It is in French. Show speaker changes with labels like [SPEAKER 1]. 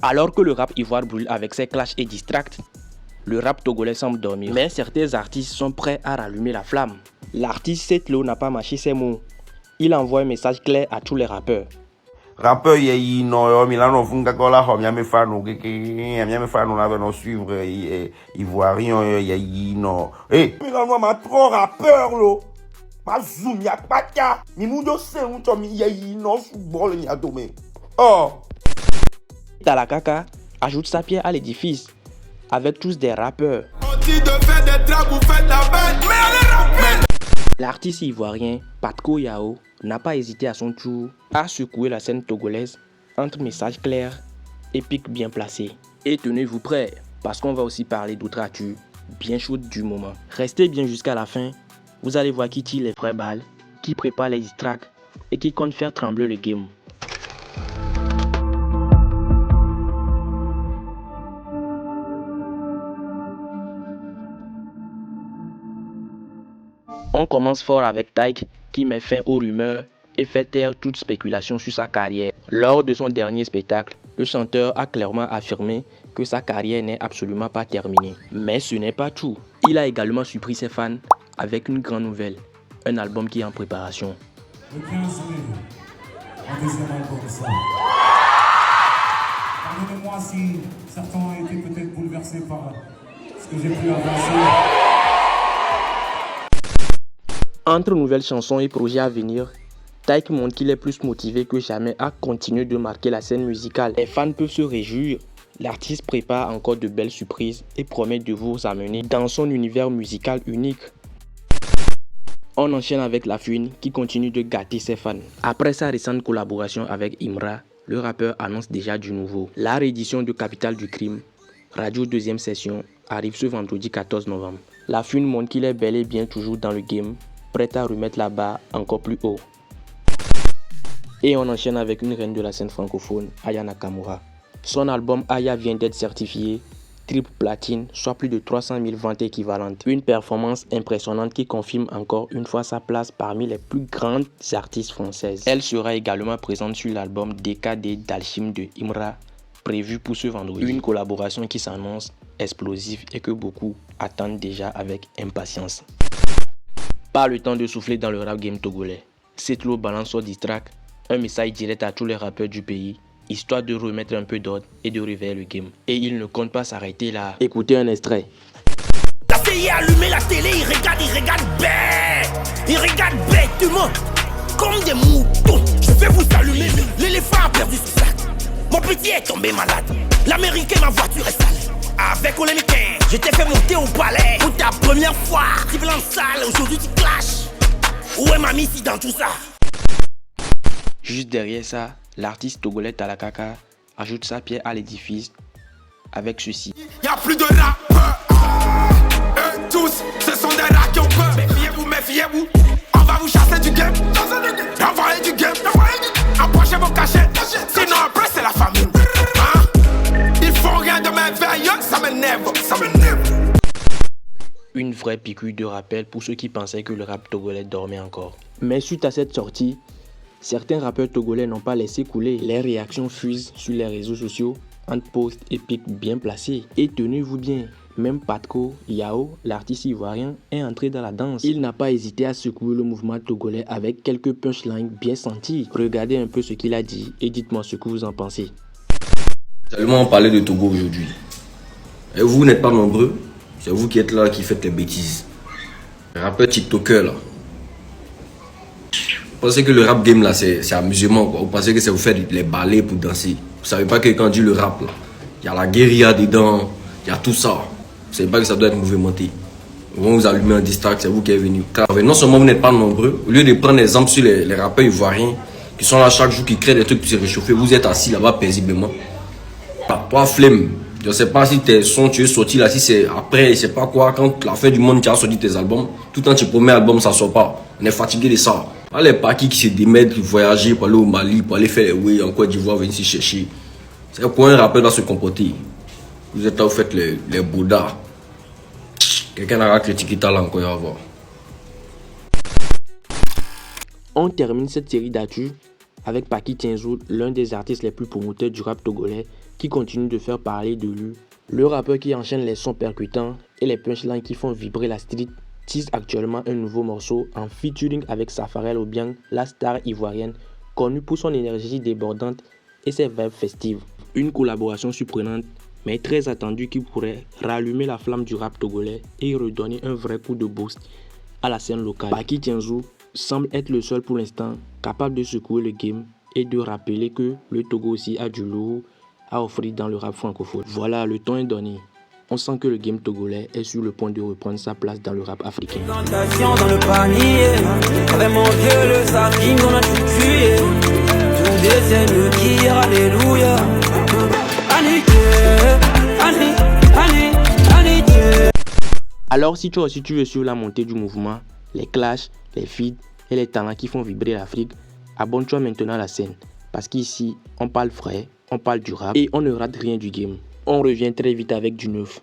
[SPEAKER 1] Alors que le rap ivoire brûle avec ses clashs et distracts, le rap togolais semble dormir. Mais certains artistes sont prêts à rallumer la flamme. L'artiste Setlo n'a pas mâché ses mots. Il envoie un message clair à tous les rappeurs.
[SPEAKER 2] Rappeur yi no Milano funga kola ho miame fanu ke miame fanu na no suivre ivoirien yi no Milano ma trop rappeur lo ma zoom ya pata mi mudo se un to mi yi no football ni adome
[SPEAKER 1] Talakaka ajoute sa pierre à l'édifice avec tous des rappeurs. L'artiste ivoirien Patko Yao n'a pas hésité à son tour à secouer la scène togolaise entre messages clairs et pics bien placés. Et tenez-vous prêts, parce qu'on va aussi parler d'autres actus bien chaudes du moment. Restez bien jusqu'à la fin, vous allez voir qui tire les vraies balles, qui prépare les distracts et qui compte faire trembler le game. On commence fort avec Taïk qui met fin aux rumeurs et fait taire toute spéculation sur sa carrière. Lors de son dernier spectacle, le chanteur a clairement affirmé que sa carrière n'est absolument pas terminée. Mais ce n'est pas tout. Il a également surpris ses fans avec une grande nouvelle, un album qui est en préparation.
[SPEAKER 3] Le 15 mai, un deuxième album sort. Pardonnez-moi si certains ont été peut-être bouleversés par ce que j'ai pu avancer.
[SPEAKER 1] Entre nouvelles chansons et projets à venir, Taïk montre qu'il est plus motivé que jamais à continuer de marquer la scène musicale. Les fans peuvent se réjouir. L'artiste prépare encore de belles surprises et promet de vous amener dans son univers musical unique. On enchaîne avec La Fouine qui continue de gâter ses fans. Après sa récente collaboration avec Imra, le rappeur annonce déjà du nouveau. La réédition de Capitale du Crime, Radio deuxième session, arrive ce vendredi 14 novembre. La Fouine montre qu'il est bel et bien toujours dans le game, prêt à remettre la barre encore plus haut. Et on enchaîne avec une reine de la scène francophone, Aya Nakamura. Son album Aya vient d'être certifié triple platine, soit plus de 300 000 ventes équivalentes. Une performance impressionnante qui confirme encore une fois sa place parmi les plus grandes artistes françaises. Elle sera également présente sur l'album DKD d'Alchim de Imra, prévu pour ce vendredi. Une collaboration qui s'annonce explosive et que beaucoup attendent déjà avec impatience. Pas le temps de souffler dans le rap game togolais. Setlo balance son distract, un message direct à tous les rappeurs du pays, histoire de remettre un peu d'ordre et de réveiller le game. Et il ne compte pas s'arrêter là. Écoutez un extrait.
[SPEAKER 4] La CI a allumé la télé, il regarde bête. Il regarde bêtement, comme des moutons. Je vais vous allumer, l'éléphant a perdu son sac. Mon petit est tombé malade, l'américain, ma voiture est sale. Avec Olémicain, je t'ai fait monter au palais pour ta première fois. Tu blanc sale, aujourd'hui tu clashes. Où est ma ici dans tout ça?
[SPEAKER 1] Juste derrière ça, l'artiste togolais Talakaka ajoute sa pierre à l'édifice avec ceci.
[SPEAKER 4] Y'a plus de rappeurs, eux tous, ce sont des rats qui ont peur. Méfiez-vous, on va vous chasser du game. Envoyez du game, approchez vos cachets, sinon après c'est la famine. Ils font rien de merveilleux, ça m'énerve.
[SPEAKER 1] Une vraie piqûre de rappel pour ceux qui pensaient que le rap togolais dormait encore. Mais suite à cette sortie, certains rappeurs togolais n'ont pas laissé couler. Les réactions fusent sur les réseaux sociaux entre posts et pics bien placés. Et tenez-vous bien, même Patko Yao, l'artiste ivoirien, est entré dans la danse. Il n'a pas hésité à secouer le mouvement togolais avec quelques punchlines bien senties. Regardez un peu ce qu'il a dit et dites-moi ce que vous en pensez.
[SPEAKER 5] Tellement parler de Togo aujourd'hui. Et vous n'êtes pas nombreux, c'est vous qui êtes là qui faites les bêtises. Les rappeurs TikTokers là. Vous pensez que le rap game là c'est amusement quoi. Vous pensez que c'est vous faire les ballets pour danser. Vous savez pas que quand on dit le rap là, il y a la guérilla dedans, il y a tout ça. Vous savez pas que ça doit être mouvementé. Ils vont vous allumer un distract, c'est vous qui êtes venu. Non seulement vous n'êtes pas nombreux, au lieu de prendre exemple sur les rappeurs ivoiriens qui sont là chaque jour, qui créent des trucs pour se réchauffer, vous êtes assis là-bas paisiblement. Pas flemme. Je sais pas si tes sons tu es sorti là, si c'est après, je sais pas quoi, quand la fin du monde tu as sorti tes albums, tout le temps tu promets album ça sort pas. On est fatigué de ça. Les partis qui se démettent, voyager pour aller au Mali, pour aller faire les way en Côte d'Ivoire, venir ici chercher. C'est pour un rappeur doit se comporter. Vous êtes là, vous faites les bouddhas. Quelqu'un a critiqué ça là encore à voir.
[SPEAKER 1] On termine cette série d'actu avec Paki Tienzou, l'un des artistes les plus promoteurs du rap togolais, qui continue de faire parler de lui. Le rappeur qui enchaîne les sons percutants et les punchlines qui font vibrer la street tease actuellement un nouveau morceau en featuring avec Safarel Obiang, la star ivoirienne, connue pour son énergie débordante et ses vibes festives. Une collaboration surprenante mais très attendue qui pourrait rallumer la flamme du rap togolais et redonner un vrai coup de boost à la scène locale. Paki Tienzou semble être le seul pour l'instant capable de secouer le game et de rappeler que le Togo aussi a du lourd à offrir dans le rap francophone. Voilà, le ton est donné. On sent que le game togolais est sur le point de reprendre sa place dans le rap africain.
[SPEAKER 4] Dans le panier, vraiment Dieu le saking, on a tout tué. Tout décède le dire alléluia.
[SPEAKER 1] Alors si toi aussi tu veux suivre la montée du mouvement, les clashs, les feats et les talents qui font vibrer l'Afrique, abonne-toi maintenant à la scène. Parce qu'ici, on parle frais, on parle du rap et on ne rate rien du game. On revient très vite avec du neuf.